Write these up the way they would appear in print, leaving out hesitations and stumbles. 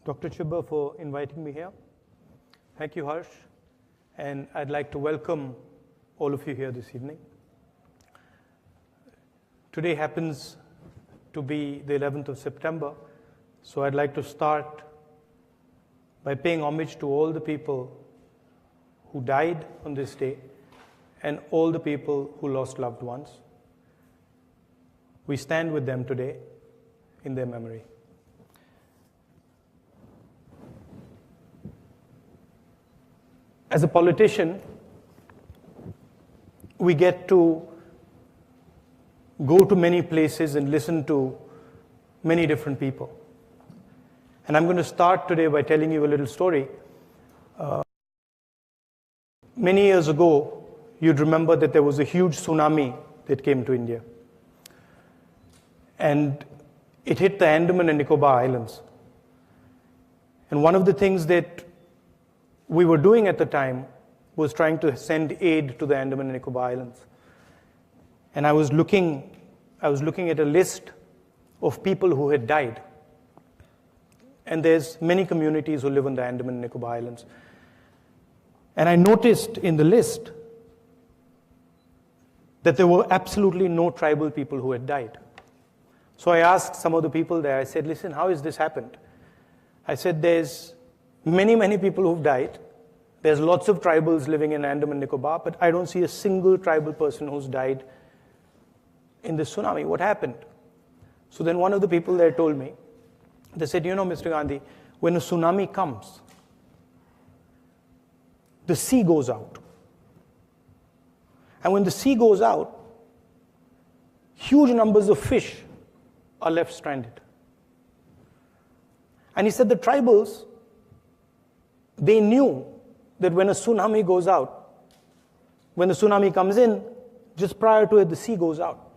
Dr. Chibber for inviting me here. Thank you, Harsh. And I'd like to welcome all of you here this evening. Today happens to be the 11th of September, so I'd like to start by paying homage to all the people who died on this day and all the people who lost loved ones. We stand with them today in their memory. As a politician, we get to go to many places and listen to many different people. And I'm going to start today by telling you a little story. Many years ago, you'd remember that there was a huge tsunami that came to India. And it hit the Andaman and Nicobar Islands. And one of the things that we were doing at the time was trying to send aid to the Andaman and Nicobar Islands. And I was looking at a list of people who had died. And there's many communities who live on the Andaman and Nicobar Islands. And I noticed in the list that there were absolutely no tribal people who had died. So I asked some of the people there, I said, listen, how has this happened? I said, there's many people who've died. There's lots of tribals living in Andaman and Nicobar, but I don't see a single tribal person who's died in this tsunami. What happened? So then one of the people there told me, they said, you know, Mr. Gandhi, when a tsunami comes, the sea goes out. And when the sea goes out, huge numbers of fish are left stranded. And he said the tribals, they knew that when a tsunami goes out, when the tsunami comes in, just prior to it, the sea goes out.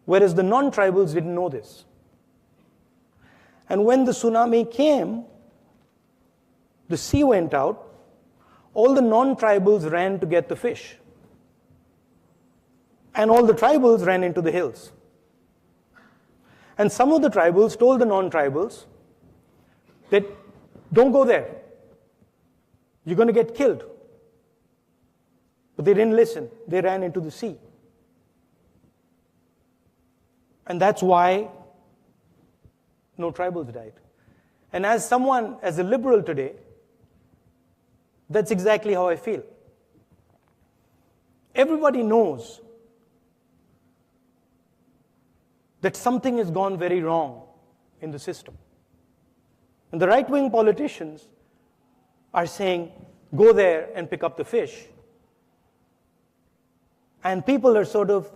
Whereas the non-tribals didn't know this. And when the tsunami came, the sea went out, all the non-tribals ran to get the fish. And all the tribals ran into the hills. And some of the tribals told the non-tribals that don't go there. You're going to get killed. But they didn't listen. They ran into the sea. And that's why no tribals died. And as a liberal today, that's exactly how I feel. Everybody knows that something has gone very wrong in the system. And the right-wing politicians are saying, go there and pick up the fish. And people are sort of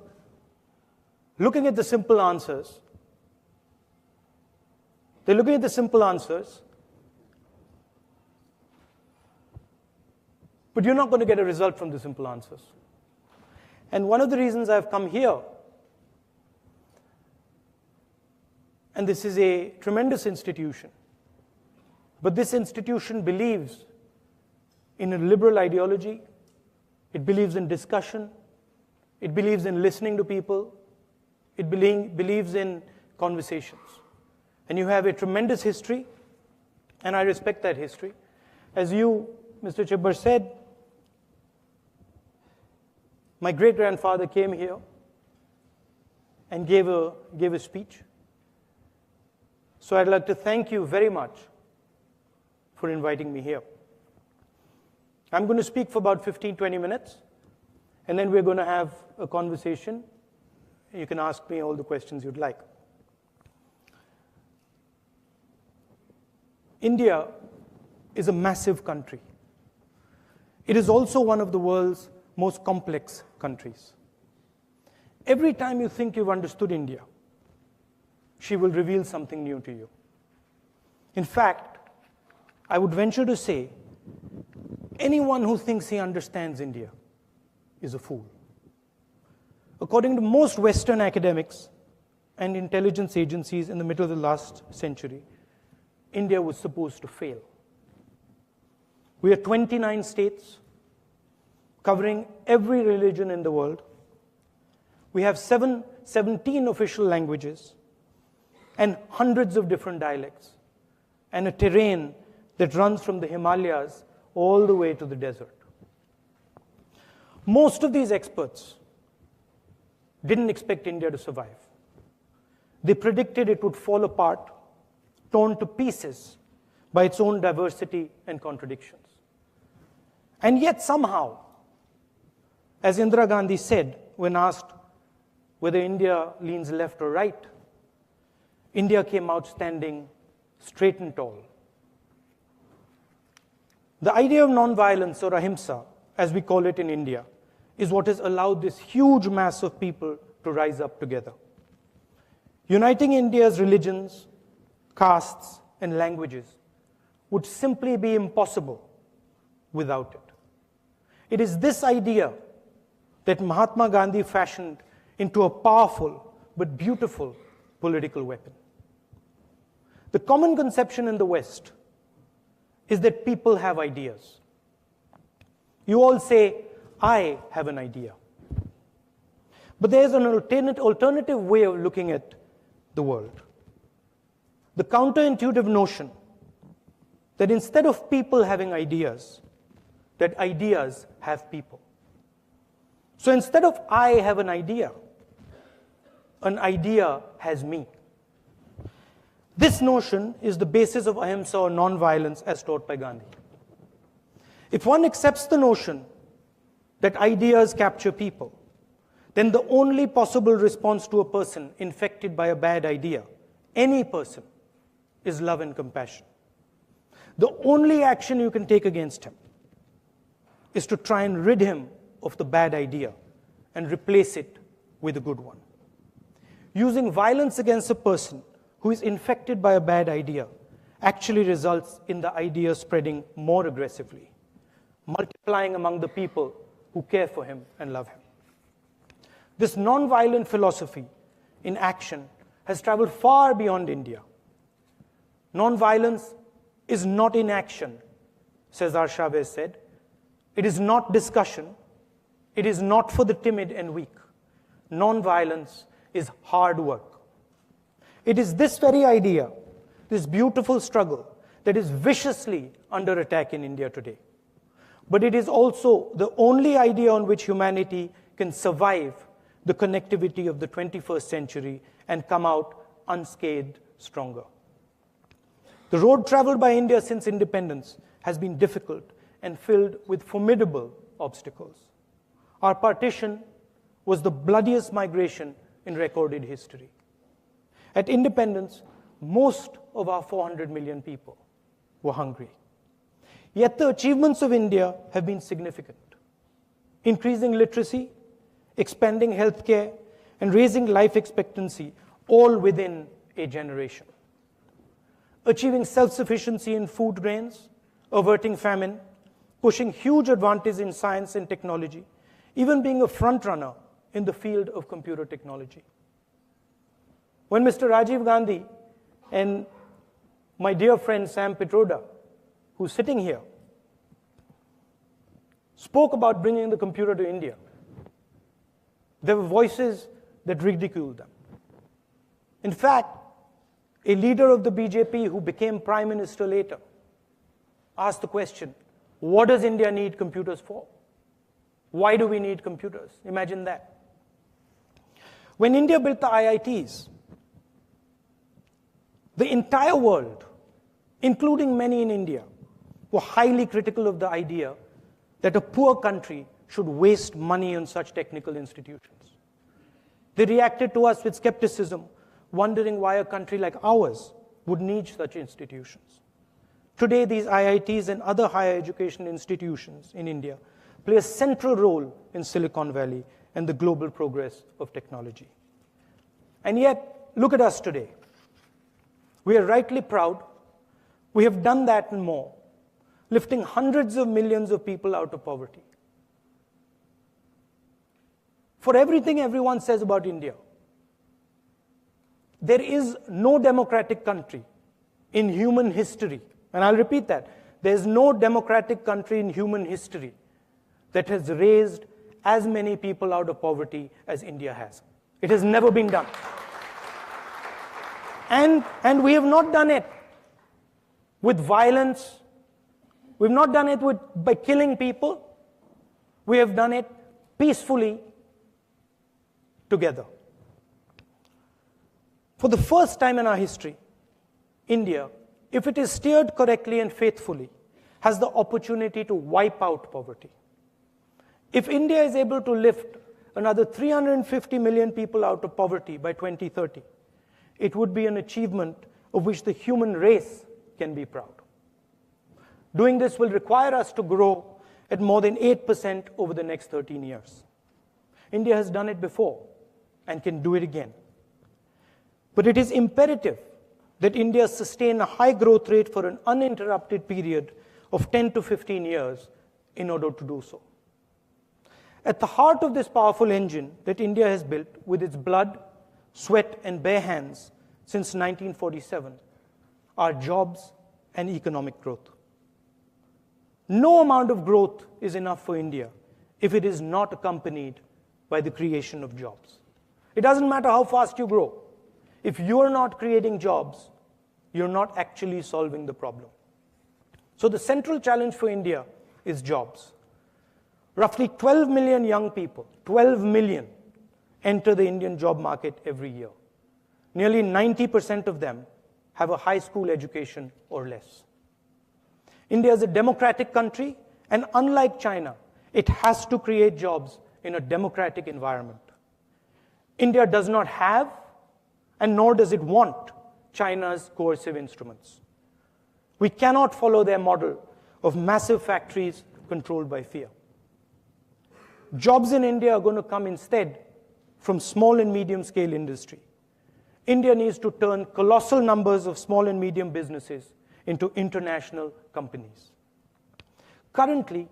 looking at the simple answers. They're looking at the simple answers, but you're not going to get a result from the simple answers. And one of the reasons I've come here, and this is a tremendous institution, but this institution believes in a liberal ideology. It believes in discussion. It believes in listening to people. It believes in conversations. And you have a tremendous history, and I respect that history. As you, Mr. Chibber, said, my great-grandfather came here and gave a speech. So I'd like to thank you very much for inviting me here. I'm going to speak for about 15-20 minutes, and then we're going to have a conversation. You can ask me all the questions you'd like. India is a massive country. It is also one of the world's most complex countries. Every time you think you've understood India, she will reveal something new to you. In fact, I would venture to say, anyone who thinks he understands India is a fool. According to most Western academics and intelligence agencies in the middle of the last century, India was supposed to fail. We are 29 states, covering every religion in the world. We have 17 official languages and hundreds of different dialects. and a terrain that runs from the Himalayas all the way to the desert. Most of these experts didn't expect India to survive. They predicted it would fall apart, torn to pieces by its own diversity and contradictions. And yet somehow, as Indira Gandhi said when asked whether India leans left or right, India came out standing straight and tall. The idea of non-violence, or ahimsa, as we call it in India, is what has allowed this huge mass of people to rise up together. Uniting India's religions, castes, and languages would simply be impossible without it. It is this idea that Mahatma Gandhi fashioned into a powerful but beautiful political weapon. The common conception in the West is that people have ideas. You all say, I have an idea. But there's an alternative way of looking at the world. The counterintuitive notion that instead of people having ideas, that ideas have people. So instead of I have an idea has me. This notion is the basis of ahimsa or non-violence as taught by Gandhi. If one accepts the notion that ideas capture people, then the only possible response to a person infected by a bad idea, any person, is love and compassion. The only action you can take against him is to try and rid him of the bad idea and replace it with a good one. Using violence against a person who is infected by a bad idea actually results in the idea spreading more aggressively, multiplying among the people who care for him and love him. This non-violent philosophy in action has traveled far beyond India. Non-violence is not inaction, Cesar Chavez said. It is not discussion. It is not for the timid and weak. Non-violence is hard work. It is this very idea, this beautiful struggle, that is viciously under attack in India today. But it is also the only idea on which humanity can survive the connectivity of the 21st century and come out unscathed stronger. The road traveled by India since independence has been difficult and filled with formidable obstacles. Our partition was the bloodiest migration in recorded history. At independence, most of our 400 million people were hungry. Yet the achievements of India have been significant. Increasing literacy, expanding healthcare, and raising life expectancy, all within a generation. Achieving self-sufficiency in food grains, averting famine, pushing huge advances in science and technology, even being a front-runner in the field of computer technology. When Mr. Rajiv Gandhi and my dear friend Sam Pitroda, who's sitting here, spoke about bringing the computer to India, there were voices that ridiculed them. In fact, a leader of the BJP who became prime minister later asked the question, what does India need computers for? Why do we need computers? Imagine that. When India built the IITs, the entire world, including many in India, were highly critical of the idea that a poor country should waste money on such technical institutions. They reacted to us with skepticism, wondering why a country like ours would need such institutions. Today, these IITs and other higher education institutions in India play a central role in Silicon Valley and the global progress of technology. And yet, look at us today. We are rightly proud. We have done that and more, lifting hundreds of millions of people out of poverty. For everything everyone says about India, there is no democratic country in human history, and I'll repeat that, there is no democratic country in human history that has raised as many people out of poverty as India has. It has never been done. And we have not done it with violence. We've not done it by killing people. We have done it peacefully together. For the first time in our history, India, if it is steered correctly and faithfully, has the opportunity to wipe out poverty. If India is able to lift another 350 million people out of poverty by 2030, it would be an achievement of which the human race can be proud. Doing this will require us to grow at more than 8% over the next 13 years. India has done it before and can do it again. But it is imperative that India sustain a high growth rate for an uninterrupted period of 10 to 15 years in order to do so. At the heart of this powerful engine that India has built with its blood, sweat, and bare hands since 1947 are jobs and economic growth. No amount of growth is enough for India if it is not accompanied by the creation of jobs. It doesn't matter how fast you grow. If you're not creating jobs, you're not actually solving the problem. So the central challenge for India is jobs. Roughly 12 million young people, 12 million, enter the Indian job market every year. Nearly 90% of them have a high school education or less. India is a democratic country, and unlike China, it has to create jobs in a democratic environment. India does not have, and nor does it want, China's coercive instruments. We cannot follow their model of massive factories controlled by fear. Jobs in India are going to come instead from small and medium scale industry. India needs to turn colossal numbers of small and medium businesses into international companies. Currently,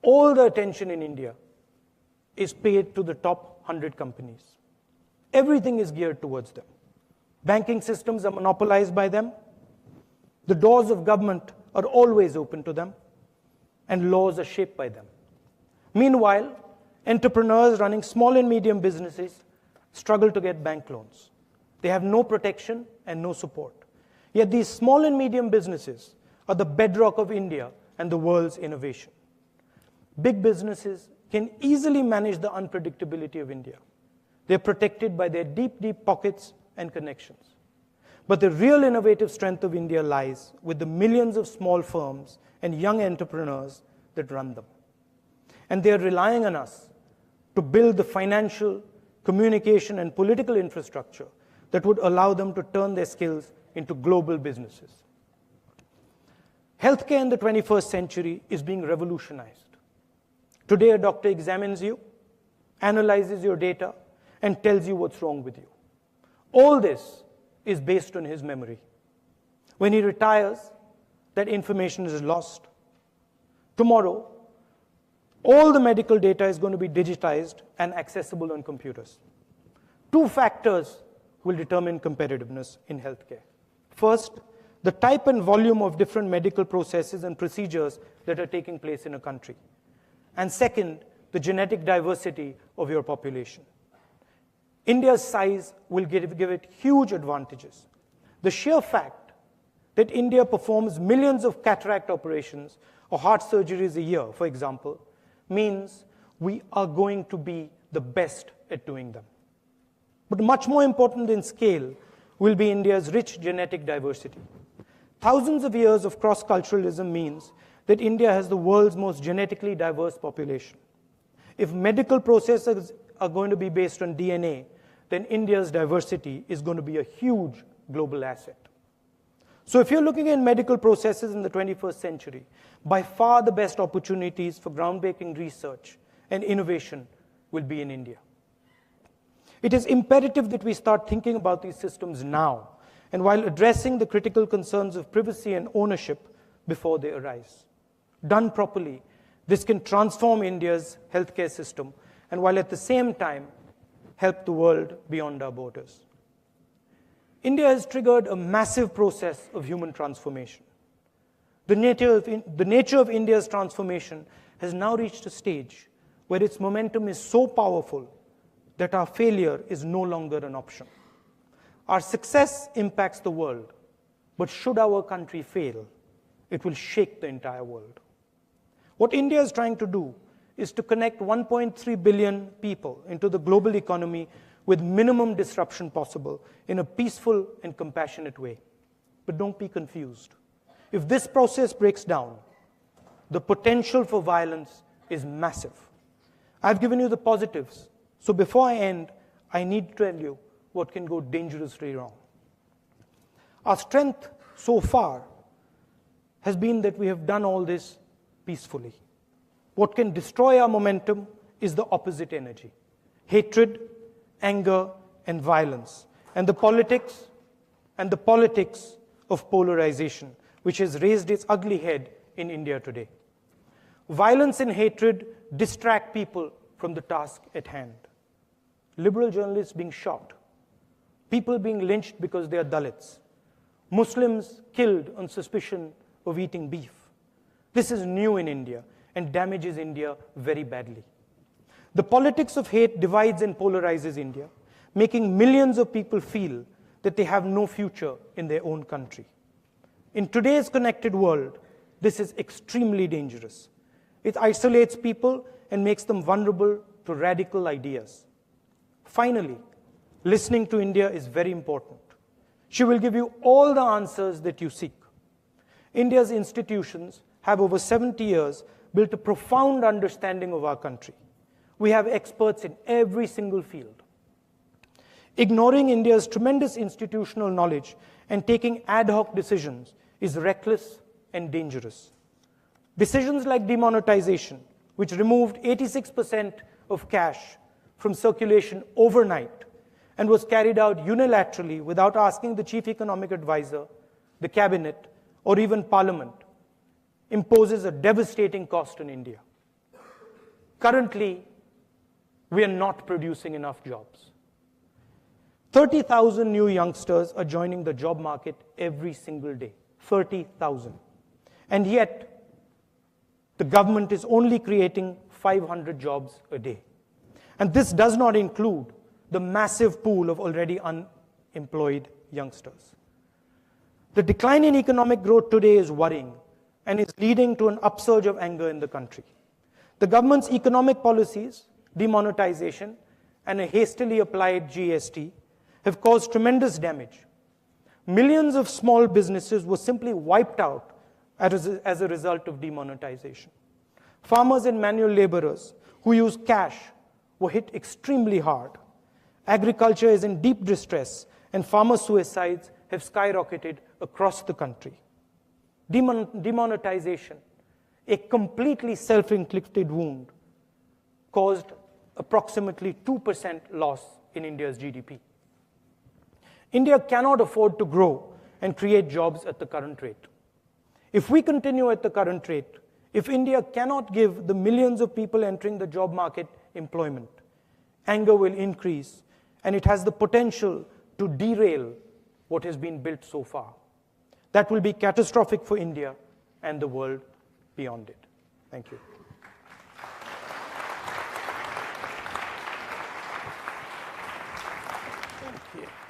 all the attention in India is paid to the top 100 companies. Everything is geared towards them. Banking systems are monopolized by them. The doors of government are always open to them, and laws are shaped by them. Meanwhile, entrepreneurs running small and medium businesses struggle to get bank loans. They have no protection and no support. Yet these small and medium businesses are the bedrock of India and the world's innovation. Big businesses can easily manage the unpredictability of India. They're protected by their deep, deep pockets and connections. But the real innovative strength of India lies with the millions of small firms and young entrepreneurs that run them. And they're relying on us to build the financial, communication, and political infrastructure that would allow them to turn their skills into global businesses. Healthcare in the 21st century is being revolutionized. Today, a doctor examines you, analyzes your data, and tells you what's wrong with you. All this is based on his memory. When he retires, that information is lost. Tomorrow, all the medical data is going to be digitized and accessible on computers. Two factors will determine competitiveness in healthcare. First, the type and volume of different medical processes and procedures that are taking place in a country. And second, the genetic diversity of your population. India's size will give it huge advantages. The sheer fact that India performs millions of cataract operations or heart surgeries a year, for example, means we are going to be the best at doing them. But much more important than scale will be India's rich genetic diversity. Thousands of years of cross-culturalism means that India has the world's most genetically diverse population. If medical processes are going to be based on DNA, then India's diversity is going to be a huge global asset. So if you're looking at medical processes in the 21st century, by far the best opportunities for groundbreaking research and innovation will be in India. It is imperative that we start thinking about these systems now, and while addressing the critical concerns of privacy and ownership before they arise. Done properly, this can transform India's healthcare system, and while at the same time, help the world beyond our borders. India has triggered a massive process of human transformation. The nature of India's transformation has now reached a stage where its momentum is so powerful that our failure is no longer an option. Our success impacts the world, But should our country fail, it will shake the entire world. What India is trying to do is to connect 1.3 billion people into the global economy with minimum disruption possible in a peaceful and compassionate way. But don't be confused. If this process breaks down, the potential for violence is massive. I've given you the positives. So before I end, I need to tell you what can go dangerously wrong. Our strength so far has been that we have done all this peacefully. What can destroy our momentum is the opposite energy: hatred, anger, and violence, and the politics of polarization, which has raised its ugly head in India today. Violence and hatred distract people from the task at hand. Liberal journalists being shot, people being lynched because they are Dalits, Muslims killed on suspicion of eating beef. This is new in India and damages India very badly. The politics of hate divides and polarizes India, making millions of people feel that they have no future in their own country. In today's connected world, this is extremely dangerous. It isolates people and makes them vulnerable to radical ideas. Finally, listening to India is very important. She will give you all the answers that you seek. India's institutions have over 70 years built a profound understanding of our country. We have experts in every single field. Ignoring India's tremendous institutional knowledge and taking ad hoc decisions is reckless and dangerous. Decisions like demonetization, which removed 86% of cash from circulation overnight and was carried out unilaterally without asking the chief economic advisor, the cabinet, or even parliament, imposes a devastating cost on India. Currently, we are not producing enough jobs. 30,000 new youngsters are joining the job market every single day. 30,000. And yet, the government is only creating 500 jobs a day. And this does not include the massive pool of already unemployed youngsters. The decline in economic growth today is worrying and is leading to an upsurge of anger in the country. The government's economic policies, demonetization, and a hastily applied GST have caused tremendous damage. Millions of small businesses were simply wiped out as a result of demonetization. Farmers and manual laborers who use cash were hit extremely hard. Agriculture is in deep distress, and farmer suicides have skyrocketed across the country. Demonetization, a completely self-inflicted wound, caused approximately 2% loss in India's GDP. India cannot afford to grow and create jobs at the current rate. If we continue at the current rate, if India cannot give the millions of people entering the job market employment, anger will increase, and it has the potential to derail what has been built so far. That will be catastrophic for India and the world beyond it. Thank you. Thank you.